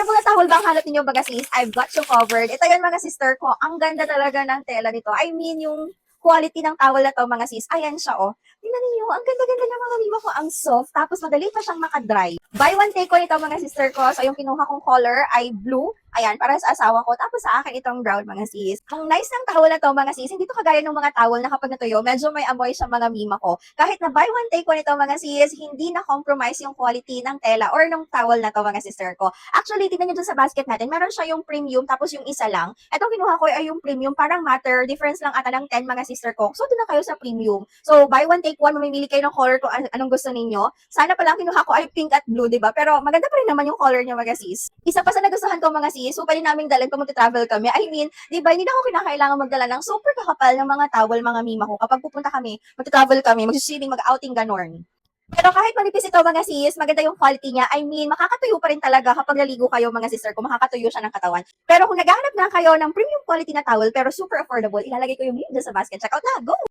Ano mga towel ba ang hanap ninyo mga sis? I've got you covered. Ito yun mga sister ko. Ang ganda talaga ng tela nito. I mean, yung quality ng towel na to mga sis. Ayan siya oh. Tingnan niyo, ang ganda-ganda niya mga mima ko. Ang soft. Tapos madali pa siyang makadry. Buy one take one ito mga sister ko. So yung kinuha kong color ay blue. Ayan, para sa asawa ko. Tapos sa akin itong brown mga sis. Ang nice ng towel na to mga sis. Hindi to kagaya ng mga towel na kapag natuyo, medyo may amoy siya mga mima ko. Kahit na buy one take one ito mga sis, hindi na compromise yung quality ng tela or ng towel na to mga sister ko. Actually, tignan nyo dun sa basket natin, meron siya yung premium, tapos yung isa lang. Itong kinuha ko ay yung premium, parang matter, difference lang ata ng 10 mga sister ko. So, doon na kayo sa premium. So, buy one, take one, mamimili kayo ng color kung anong gusto ninyo. Sana pala ang kinuha ko ay pink at blue, di ba? Pero maganda pa rin naman yung color niya mga sis. Isa pa sa nagustuhan ko mga sis, so pwede namin dalhin kung magta-travel kami. I mean, di ba, hindi na ako kinakailangan magdala ng super kakapal ng mga towel, mga mima ko. Kapag pupunta kami, magta-travel kami, mag-swimming, mag-outing, ganon. Pero kahit manipis ito mga sis, maganda yung quality niya. I mean, makakatuyo pa rin talaga kapag naligo kayo mga sister ko, makakatuyo siya ng katawan. Pero kung naghahanap na kayo ng premium quality na towel pero super affordable, ilalagay ko yung link dyan sa basket. Check out na, go!